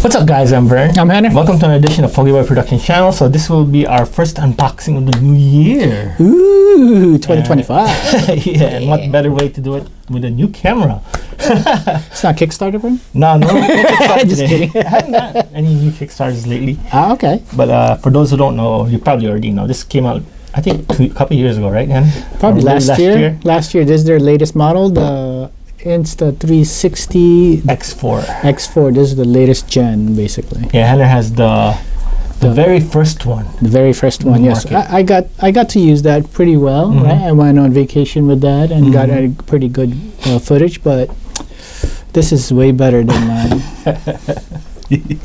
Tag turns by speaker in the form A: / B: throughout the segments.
A: What's up, guys? I'm Vern.
B: I'm Gener.
A: Welcome to an edition of Pogiboy Production Channel. So this will be our first unboxing of the new year.
B: Ooh, 2025.
A: Yeah, and what better way to do it with a new camera?
B: It's not Kickstarter, Vern?
A: No Kickstarter
B: Just
A: today.
B: kidding.
A: I haven't had any new Kickstarters lately.
B: Ah, okay.
A: But for those who don't know, you probably already know, this came out, I think, a couple years ago, right, Hen?
B: Probably
A: Or
B: last year. Last year, this is their latest model, the Insta360
A: X4.
B: X4. This is the latest gen, basically.
A: Yeah, Henner has the very first one.
B: The very first one, yes. I got to use that pretty well.
A: Mhm.
B: Right? I went on vacation with that and got a pretty good footage, but this is way better than mine.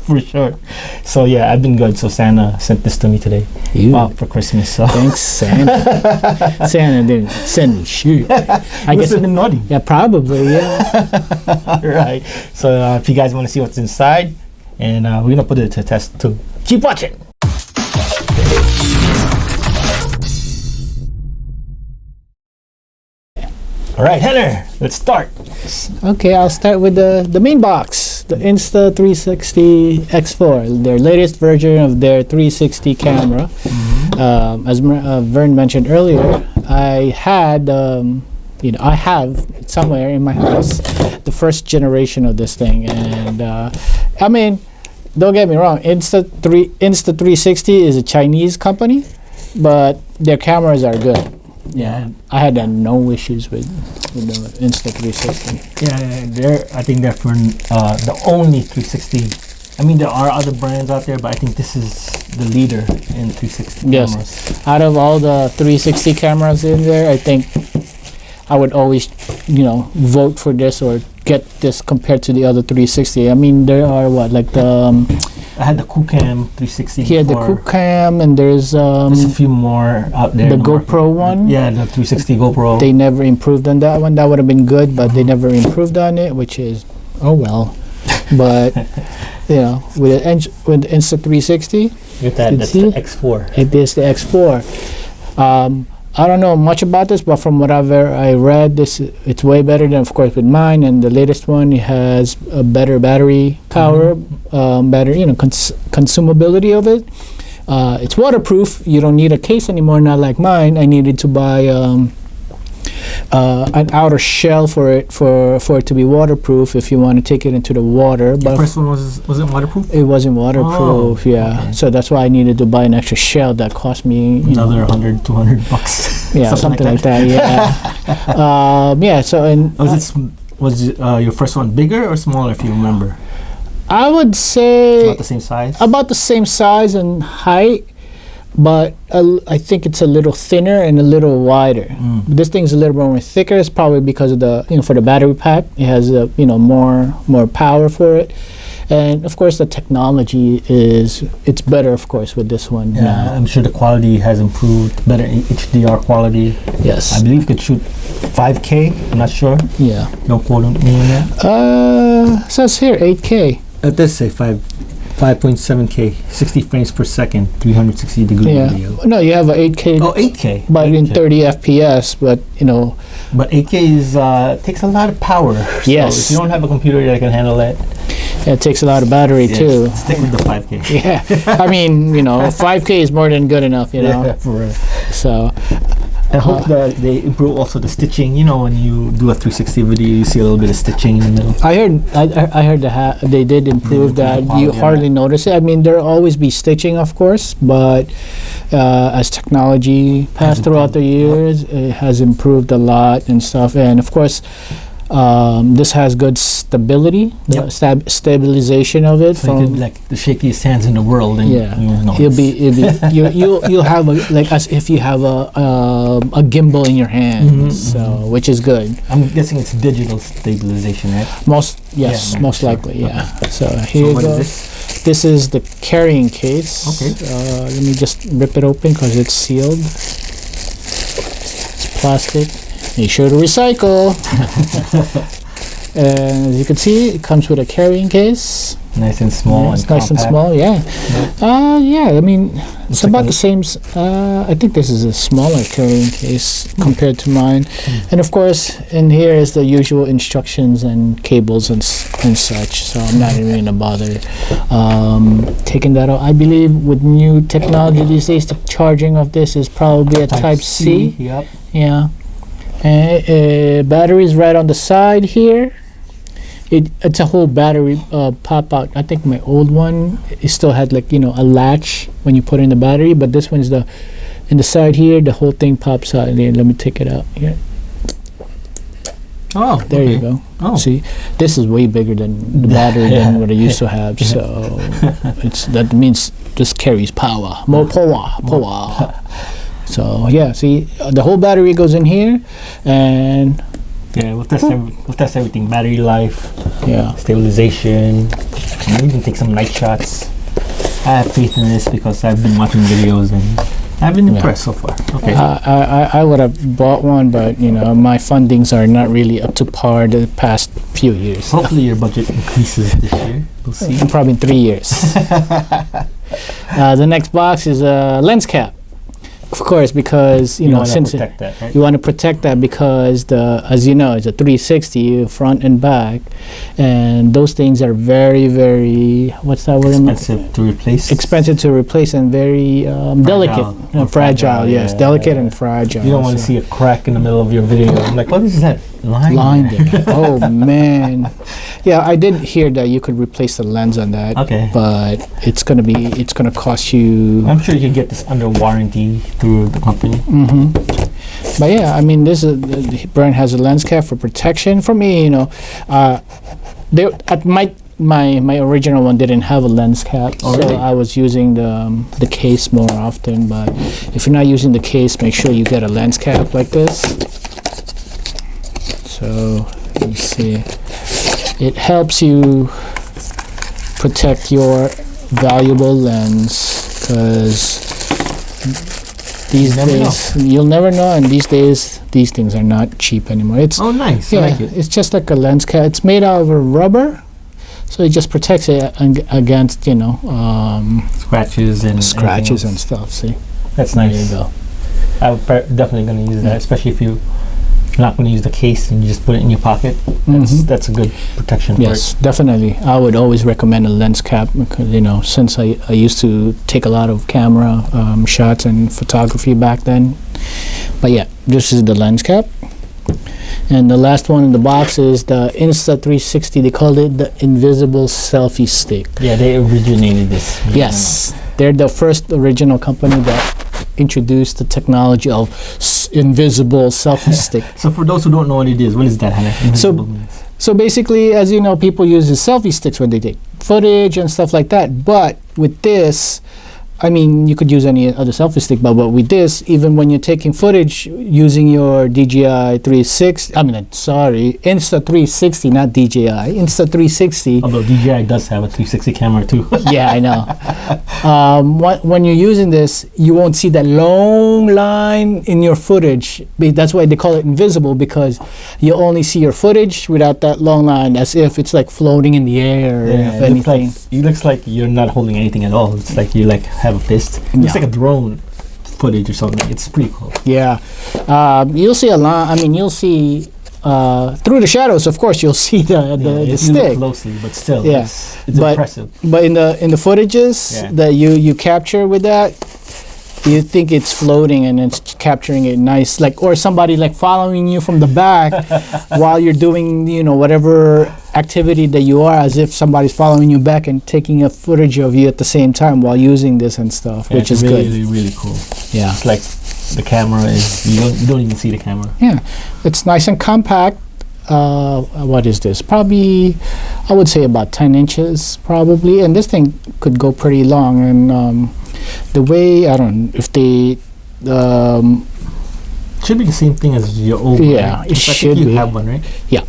A: For sure. So yeah, I've been good. So Santa sent this to me today. For Christmas. So
B: Thanks, Santa. Santa didn't send me shit. I guess
A: been naughty.
B: Yeah, probably. Yeah.
A: Right. So if you guys want to see what's inside, and we're gonna put it to test too. Keep watching. All right, Henner, let's start.
B: Okay, I'll start with the main box, the Insta360 X4, their latest version of their 360 camera. As Vern mentioned earlier, I had, I have somewhere in my house the first generation of this thing, and I mean, don't get me wrong, Insta360 is a Chinese company, but their cameras are good. Yeah, I had no issues with the Insta360.
A: Yeah, I think they're for the only 360. I mean, there are other brands out there, but I think this is the leader in 360
B: Yes.
A: cameras.
B: Out of all the 360 cameras in there, I think I would always, vote for this or get this compared to the other 360. I mean, there are
A: I had the Cam 360.
B: here the Cam, and there's
A: a few more out there.
B: the
A: in market.
B: GoPro one.
A: Yeah, the 360 GoPro.
B: They never improved on that one. That would have been good, but they never improved on it, which is, oh well. But with the Insta360,
A: With that, that's the X4.
B: it is the X4. I don't know much about this, but from whatever I read, it's way better than, of course, with mine. And the latest one, it has a better battery power, better consumability of it. It's waterproof. You don't need a case anymore. Not like mine. I needed to buy an outer shell for it to be waterproof if you want to take it into the water.
A: The
B: But
A: first one wasn't waterproof?
B: it wasn't waterproof.
A: Okay.
B: So that's why I needed to buy an extra shell that cost me
A: Another $100, $200.
B: Yeah, something like that. Yeah. So
A: Was your first one bigger or smaller, if you remember?
B: I would say
A: About the same size?
B: about the same size and height, but I think it's a little thinner and a little wider. This thing's a little more thicker. It's probably because of the for the battery pack. It has more power for it, and of course the technology it's better, of course, with this one.
A: Yeah,
B: now.
A: I'm sure the quality has improved. Better HDR quality.
B: Yes.
A: I believe it could shoot 5K. I'm not sure.
B: Yeah.
A: Don't quote me on that.
B: Says here 8K.
A: It does say 5.7K, 60 frames per second, 360 degree
B: Yeah.
A: video.
B: No, you have a 8K.
A: Oh, 8K.
B: But in
A: 8K.
B: 30 FPS, but
A: But 8K takes a lot of power.
B: Yes.
A: So if you don't have a computer that can handle that,
B: it takes a lot of battery too.
A: stick with the 5K.
B: Yeah, I mean, 5K is more than good enough,
A: Yeah, for real.
B: So,
A: I hope that they improve also the stitching. When you do a 360 video, you see a little bit of stitching in the middle.
B: I heard they did improve that. You hardly notice it. I mean, there'll always be stitching, of course, but as technology passed throughout the years, it has improved a lot and stuff. And of course, this has good stability, the stabilization of it.
A: So you could, like, the shakiest hands in the world, and
B: you'll have as if you have a gimbal in your hand, which is good.
A: I'm guessing it's digital stabilization, right?
B: Most
A: sure.
B: likely, yeah. So here you
A: what
B: go.
A: is
B: This is the carrying case.
A: Okay.
B: Let me just rip it open because it's sealed. It's plastic. Make sure to recycle. And as you can see, it comes with a carrying case.
A: Nice and small.
B: It's
A: and
B: nice and
A: compact.
B: small. Yeah. I mean, it's
A: like
B: about
A: a-
B: the same. I think this is a smaller carrying case compared to mine. And of course, in here is the usual instructions and cables and such. So I'm not even gonna bother taking that out. I believe with new technology these days, the charging of this is probably a Type C.
A: Yep.
B: Yeah. And battery is right on the side here. It's a whole battery pop out. I think my old one, it still had like, a latch when you put in the battery, but this one's in the side here, the whole thing pops out. And then let me take it out here.
A: Oh,
B: There you go.
A: Oh.
B: See, this is way bigger than the battery than what I used to have. So that means this carries power, more power. So yeah, see, the whole battery goes in here, and
A: Yeah, we'll test everything. Battery life,
B: yeah.
A: stabilization. And we can take some night shots. I have faith in this because I've been watching videos and I've been impressed so far. Okay.
B: I would have bought one, but my fundings are not really up to par the past few years.
A: Hopefully your budget increases this year. We'll see.
B: Probably in 3 years. The next box is a lens cap. Of course, because
A: You want to
B: since
A: protect that, right?
B: you want to protect that because as you know, it's a 360 front and back, and those things are very, very what's that word?
A: Expensive to replace.
B: Expensive to replace and very delicate, fragile. Yes,
A: yeah,
B: delicate
A: yeah.
B: and fragile.
A: You don't want to
B: so-
A: see a crack in the middle of your video. I'm like, what is that
B: line there. Oh man, yeah, I did hear that you could replace the lens on that.
A: Okay.
B: But it's gonna cost you.
A: I'm sure you can get this under warranty through the company.
B: Mm-hmm. But yeah, I mean, this is Vern has a lens cap for protection. For me, they at my original one didn't have a lens cap,
A: Oh,
B: so
A: really?
B: I was using the case more often. But if you're not using the case, make sure you get a lens cap like this. So let me see. It helps you protect your valuable lens because these
A: You never
B: days you'll never know, and these days these things are not cheap anymore. It's
A: Oh, nice.
B: yeah,
A: I like it.
B: it's just like a lens cap. It's made out of a rubber, so it just protects it against
A: Scratches and
B: scratches
A: anything
B: and
A: else.
B: stuff. See,
A: That's
B: there
A: nice.
B: you go.
A: I'm definitely going to use that, especially if you're not going to use the case and you just put it in your pocket. That's a good protection.
B: Yes, definitely. I would always recommend a lens cap because, since I used to take a lot of camera shots and photography back then. But yeah, this is the lens cap. And the last one in the box is the Insta360. They called it the invisible selfie stick.
A: Yeah, they originated this.
B: Yes, they're the first original company that introduced the technology of invisible selfie stick.
A: So for those who don't know what it is, what is that, Hannah? Invisible means?
B: So basically, as you know, people use the selfie sticks when they take footage and stuff like that. But with this, I mean, you could use any other selfie stick, but with this, even when you're taking footage using your DJI 360, Insta360, not DJI, Insta360.
A: Although DJI does have a 360 camera too.
B: Yeah, I know. When you're using this, you won't see that long line in your footage. That's why they call it invisible, because you only see your footage without that long line, as if it's like floating in the air, if anything.
A: It looks like you're not holding anything at all. It's like you have a fist. It looks
B: Yeah.
A: like a drone footage or something. It's pretty cool.
B: Yeah, you'll see a lot. I mean, you'll see through the shadows. Of course, you'll see the
A: If you look
B: stick.
A: closely, but still,
B: Yeah.
A: it's
B: But-
A: impressive.
B: But in the footages
A: Yeah.
B: that you capture with that, you think it's floating and it's capturing it nice, or somebody following you from the back while you're doing whatever activity that you are, as if somebody's following you back and taking a footage of you at the same time while using this and stuff,
A: Yeah,
B: which
A: it's
B: is
A: really,
B: good.
A: really cool.
B: Yeah,
A: It's like the camera is, you don't even see the camera.
B: yeah, it's nice and compact. What is this? Probably, I would say about 10 inches, probably. And this thing could go pretty long. And the way, I don't know if they,
A: Should be the same thing as your old one.
B: Yeah,
A: right?
B: it
A: I think
B: should
A: you
B: be.
A: have one, right?
B: Yeah.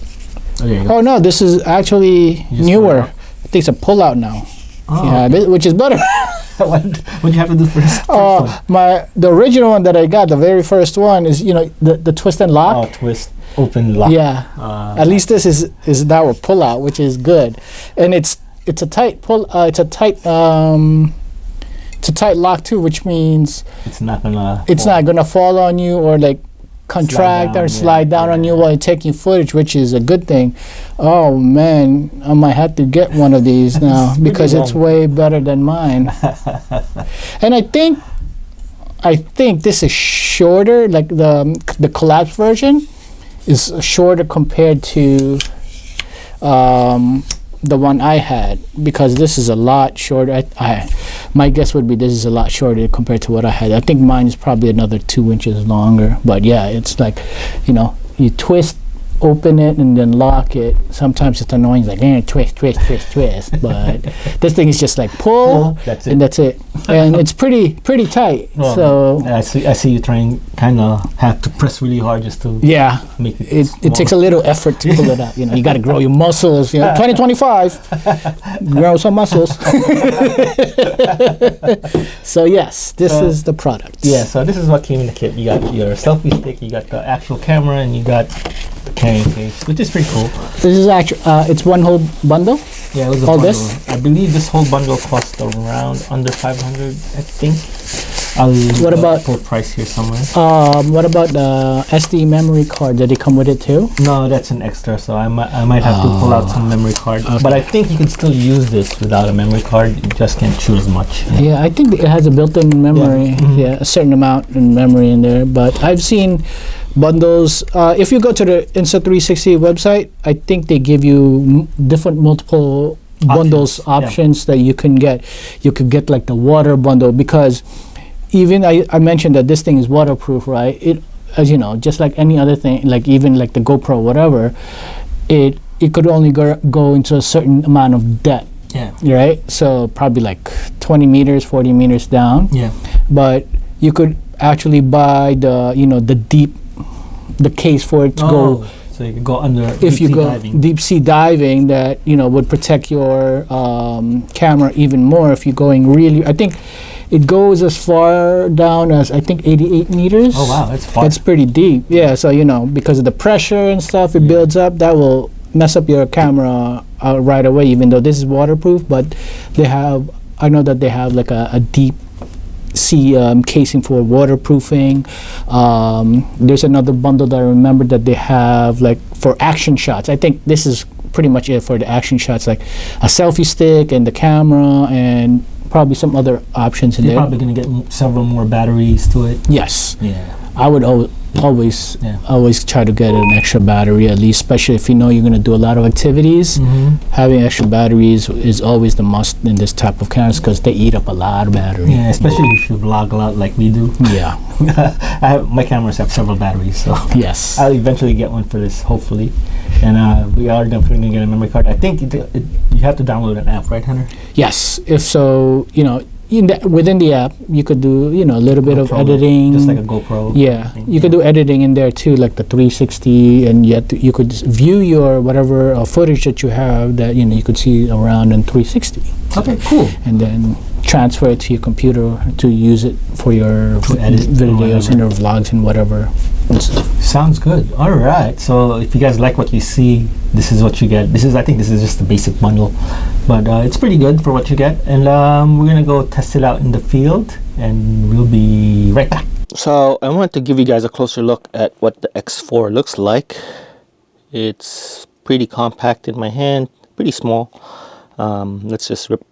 A: Oh, there you go.
B: oh no, this is actually
A: You just
B: newer.
A: pull it out?
B: I think it's a pull-out now.
A: Oh,
B: Yeah,
A: okay.
B: which is better.
A: What you have to do first?
B: Oh, the original one that I got, the very first one is the twist and lock.
A: Oh, twist, open, lock.
B: Yeah. At least this is now a pull-out, which is good, and it's it's a tight pull. It's a tight lock too, which means
A: it's not gonna
B: fall on you or like contract
A: down,
B: or slide down on you while you're taking footage, which is a good thing. Oh man, I might have to get one of these now because it's way better than mine. And I think this is shorter. Like the collapsed version is shorter compared to the one I had, because this is a lot shorter. My guess would be this is a lot shorter compared to what I had. I think mine is probably another 2 inches longer. But yeah, it's like, you twist, open it, and then lock it. Sometimes it's annoying. It's like, twist. But this thing is just like pull, and that's it. And it's pretty tight.
A: Well,
B: so
A: I see you trying, kind of have to press really hard just to make it.
B: It takes a little effort to pull it out. You got to grow your muscles. 2025, grow some muscles. So yes, this is the product.
A: Yeah. So this is what came in the kit. You got your selfie stick. You got the actual camera, and you got the carrying case, which is pretty cool.
B: This is actually it's one whole bundle.
A: Yeah, it was a
B: all
A: bundle.
B: This?
A: I believe this whole bundle cost around under 500. I think.
B: What about
A: full price here somewhere?
B: What about the SD memory card? Did it come with it too?
A: No, that's an extra. So I might have to pull out some memory card. Okay. But I think you can still use this without a memory card. You just can't chew as much.
B: Yeah, I think it has a built-in memory. Yeah, a certain amount in memory in there. But I've seen bundles. If you go to the Insta360 website, I think they give you different multiple bundles options that you can get. You could get like the water bundle, because even I mentioned that this thing is waterproof, right? It, as you know, just like any other thing, like even like the GoPro, whatever, it could only go into a certain amount of depth.
A: Yeah.
B: Right? So probably like 20 meters, 40 meters down.
A: Yeah.
B: But you could actually buy the case for it to go.
A: So you can go under
B: if you go deep sea diving, that would protect your camera even more. If you're going really, I think it goes as far down as 88 meters.
A: Oh wow, that's far.
B: That's pretty deep. Yeah, so because of the pressure and stuff it builds up, that will mess up your camera right away. Even though this is waterproof, but I know that they have like a deep sea casing for waterproofing. There's another bundle that I remember that they have like for action shots. I think this is pretty much it for the action shots, like a selfie stick and the camera and probably some other options in there.
A: You're probably going to get several more batteries to it.
B: Yes.
A: Yeah.
B: I would always try to get an extra battery at least, especially if you're going to do a lot of activities. Having extra batteries is always the must in this type of cameras, because they eat up a lot of battery.
A: Yeah, especially if you vlog a lot like we do.
B: Yeah.
A: My cameras have several batteries, so
B: yes,
A: I'll eventually get one for this, hopefully. And we are definitely going to get a memory card. I think you have to download an app, right, Hunter?
B: Yes. If so, within the app, you could do a little bit of editing,
A: just like a GoPro.
B: Yeah, you could do editing in there too, like the 360, and yet you could view your whatever footage that you have that you could see around in 360.
A: Okay, cool.
B: And then transfer it to your computer to use it for your videos and your vlogs and whatever.
A: Sounds good. All right. So if you guys like what you see, this is what you get. I think this is just the basic bundle, but it's pretty good for what you get. And we're gonna go test it out in the field, and we'll be right back. So I want to give you guys a closer look at what the X4 looks like. It's pretty compact in my hand, pretty small. Let's just rip.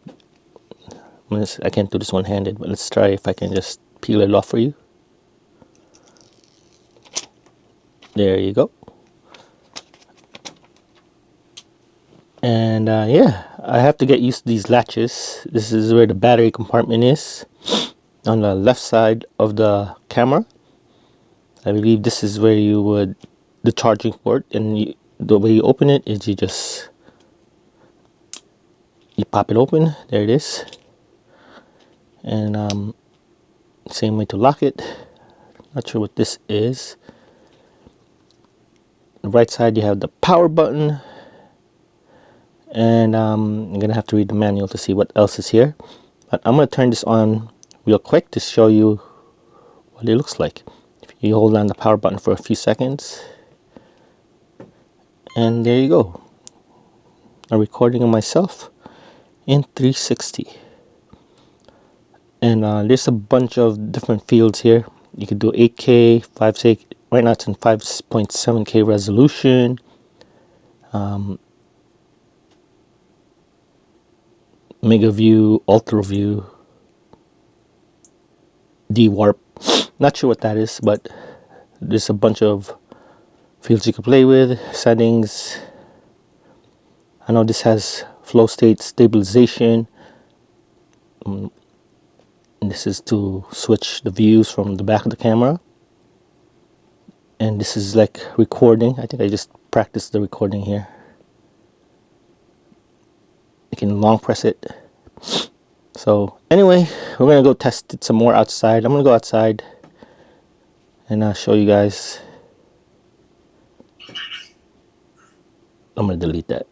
A: I can't do this one-handed, but let's try if I can just peel it off for you. There you go. And yeah, I have to get used to these latches. This is where the battery compartment is, on the left side of the camera. I believe this is where you would, the charging port, and the way you open it is you pop it open. There it is. And same way to lock it. Not sure what this is. The right side you have the power button, and I'm gonna have to read the manual to see what else is here, but I'm gonna turn this on real quick to show you what it looks like. If you hold down the power button for a few seconds, and there you go, a recording of myself in 360. And there's a bunch of different fields here. You could do 8K, 5K. Right now it's in 5.7K resolution. Mega view, ultra view, D-warp. Not sure what that is, but there's a bunch of fields you can play with. Settings. I know this has flow state stabilization. And this is to switch the views from the back of the camera. And this is like recording. I think I just practiced the recording here. You can long press it. So anyway, we're gonna go test it some more outside. I'm gonna go outside and show you guys. I'm gonna delete that.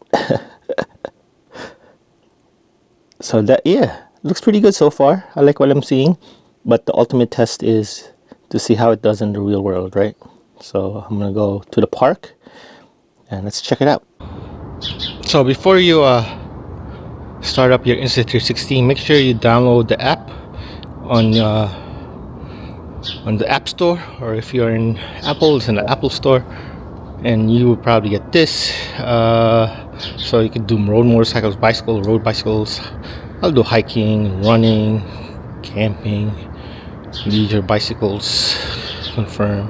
A: So that, yeah, looks pretty good so far. I like what I'm seeing, but the ultimate test is to see how it does in the real world, right? So I'm gonna go to the park and let's check it out. So before you start up your Insta360, make sure you download the app on the App Store, or if you're in Apple, it's in the Apple Store, and you will probably get this. So you can do road motorcycles, road bicycles. I'll do hiking, running, camping, leisure bicycles, confirm.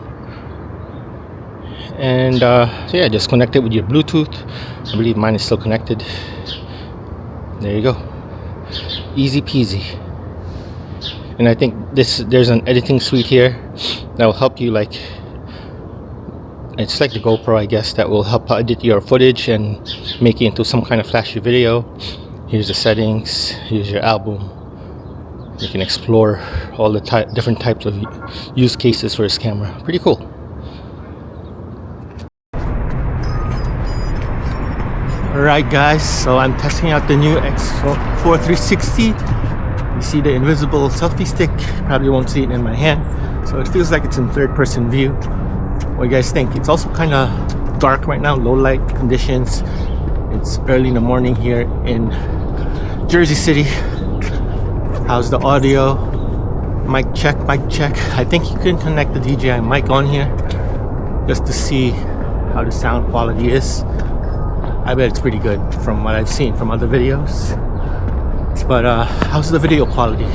A: And so yeah, just connect it with your Bluetooth. I believe mine is still connected. There you go, easy peasy. And I think there's an editing suite here that will help you, like, it's like the GoPro, I guess, that will help edit your footage and make it into some kind of flashy video. Here's the settings, here's your album. You can explore all the different types of use cases for this camera. Pretty cool. Alright guys, so I'm testing out the new X4 360. You see the invisible selfie stick. Probably won't see it in my hand, so it feels like it's in third person view. What do you guys think? It's also kind of dark right now, low light conditions. It's early in the morning here in Jersey City. How's the audio? Mic check, mic check. I think you can connect the DJI mic on here just to see how the sound quality is. I bet it's pretty good from what I've seen from other videos. But how's the video quality?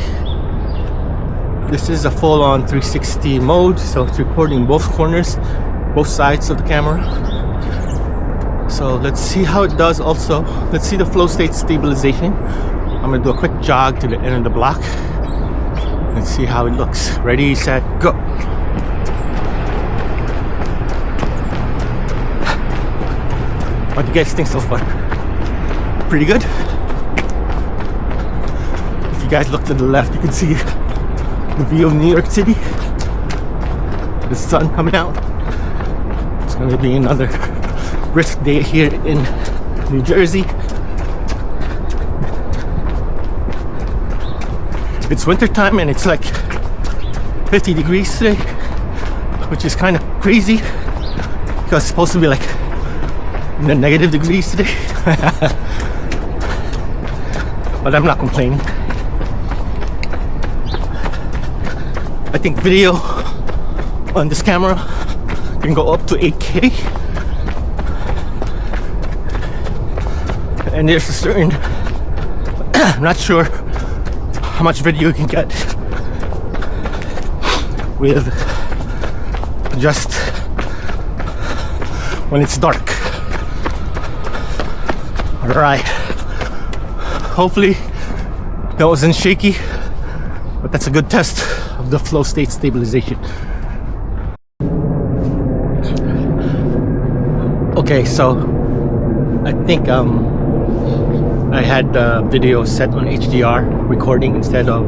A: This is a full-on 360 mode, so it's recording both corners, both sides of the camera. So let's see how it does. Also, let's see the flow state stabilization. I'm gonna do a quick jog to the end of the block. Let's see how it looks. Ready, set, go. What do you guys think so far? Pretty good? If you guys look to the left, you can see the view of New York City. The sun coming out. It's gonna be another brisk day here in New Jersey. It's winter time and it's like 50 degrees today, which is kind of crazy because it's supposed to be like in the negative degrees today. But I'm not complaining. I think video on this camera can go up to 8K, and there's a certain I'm not sure how much video you can get with just when it's dark. Alright, hopefully that wasn't shaky, but that's a good test of the flow state stabilization. Okay, so I think I had the video set on HDR recording instead of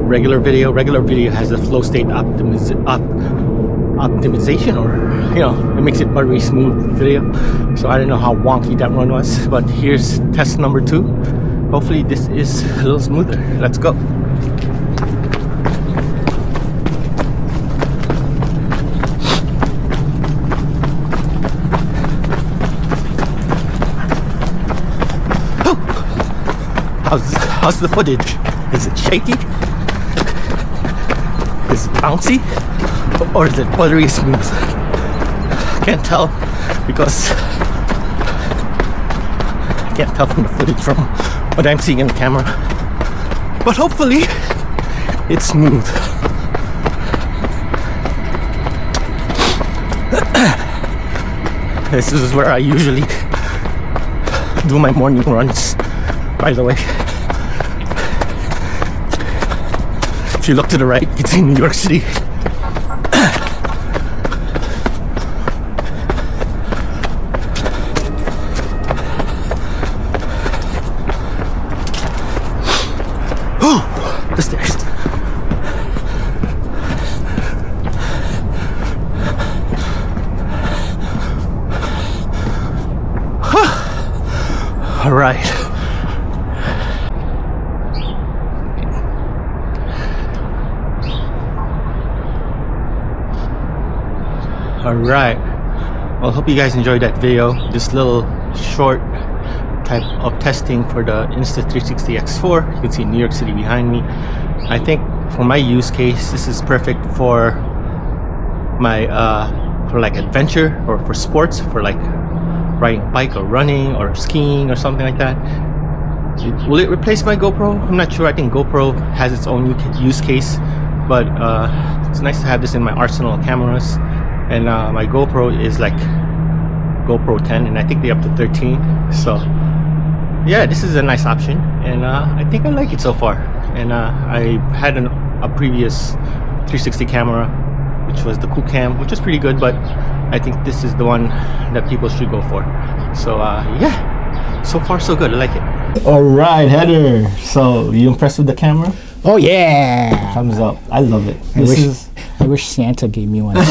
A: regular video. Regular video has a flow state optimization, or you know, it makes it buttery smooth video. So I don't know how wonky that one was, but here's test number 2. Hopefully this is a little smoother. Let's go. How's the footage? Is it shaky? Is it bouncy? Or is it buttery smooth? Can't tell because I can't tell from the footage from what I'm seeing in the camera. But hopefully it's smooth. This is where I usually do my morning runs, by the way. If you look to the right, you can see New York City. The stairs. All right. All right. Well, hope you guys enjoyed that video. This little short type of testing for the Insta360 X4. You can see New York City behind me. I think for my use case, this is perfect for my for like adventure or for sports, for like riding a bike or running or skiing or something like that. Will it replace my GoPro? I'm not sure. I think GoPro has its own use case, but it's nice to have this in my arsenal of cameras. And my GoPro is like GoPro 10, and I think they're up to 13. So yeah, this is a nice option, and I think I like it so far. And I had a previous 360 camera, which was the Cool Cam, which is pretty good, but I think this is the one that people should go for. So yeah, so far so good. I like it. All right, Heather. So you impressed with the camera?
B: Oh yeah!
A: Thumbs up. I love it.
B: I wish Santa gave me one.
A: You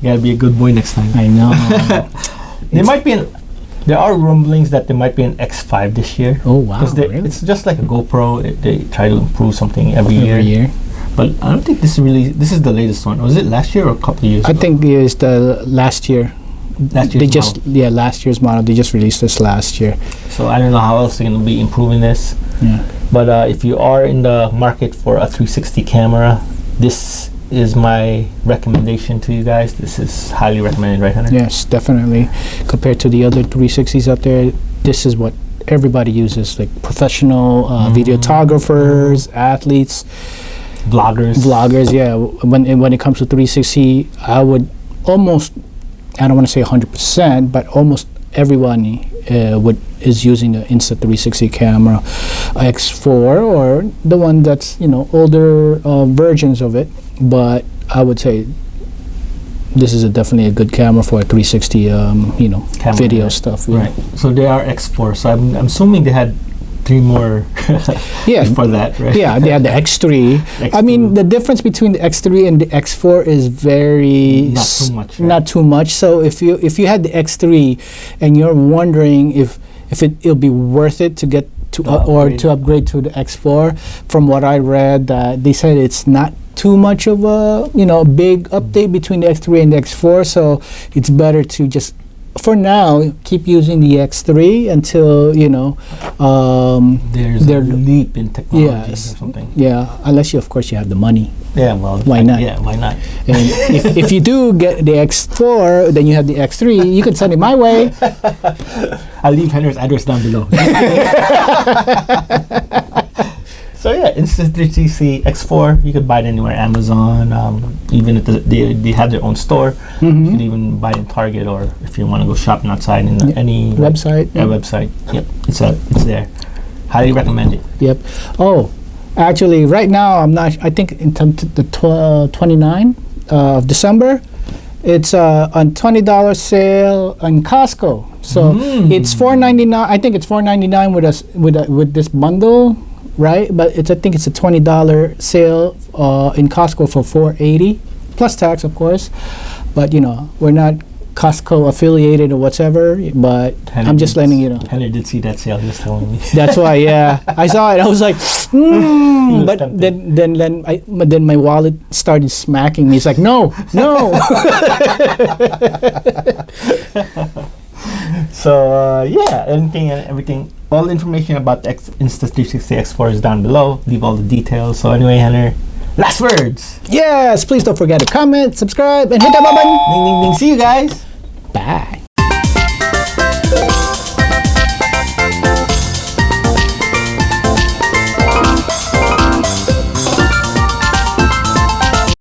A: gotta be a good boy next time.
B: I know.
A: There are rumblings that there might be an X5 this year.
B: Oh wow! Really?
A: It's just like a GoPro. They try to improve something every year. But I don't think this is the latest one. Was it last year or a couple of years ago?
B: I think it is the last year.
A: Last year's model.
B: Last year's model. They just released this last year.
A: So I don't know how else they're gonna be improving this.
B: Yeah.
A: But if you are in the market for a 360 camera, this is my recommendation to you guys. This is highly recommended, right, Hunter?
B: Yes, definitely. Compared to the other 360s out there, this is what everybody uses, like professional videographers, athletes, vloggers. Yeah. When it comes to 360, I would almost, I don't want to say 100%, but almost everyone is using the Insta360 camera X4 or the one that's older versions of it. But I would say this is definitely a good camera for a 360 camera, video stuff. Yeah.
A: Right. So they are X4. So I'm assuming they had 3 more before that, right?
B: Yeah, they had the X3. I mean, the difference between the X3 and the X4 is very
A: not too much. Right?
B: Not too much. So if you had the X3 and you're wondering if it'll be worth it to get to upgrade to the X4, from what I read, they said it's not too much of a big update between the X3 and the X4. So it's better to just, for now, keep using the X3 until
A: there's a leap in technology or something.
B: Yeah, unless of course you have the money.
A: Yeah, well,
B: why not?
A: Yeah, why not?
B: And if you do get the X4, then you have the X3. You can send it my way.
A: I'll leave Henry's address down below. So yeah, Insta360 X4, you could buy it anywhere, Amazon, even if they have their own store. You could even buy it in Target, or if you want to go shopping outside in any
B: website.
A: Website. Yep, it's there. Highly recommend it.
B: Yep. Oh, actually, right now I think in the 29th of December, it's on $20 sale on Costco. So it's $4.99. I think it's $4.99 with this bundle. Right, but I think it's a $20 sale in Costco for $4.80 plus tax, of course. But we're not Costco affiliated or whatever. But I'm just letting you know.
A: Henry did see that sale. He was telling me.
B: That's why, yeah, I saw it. I was like, but then my wallet started smacking me. It's like, no.
A: So yeah, anything and everything, all information about the Insta360 X4 is down below. Leave all the details. So anyway, Henner, last words.
B: Yes, please don't forget to comment, subscribe, and hit that bell button.
A: Ding ding ding. See you guys.
B: Bye.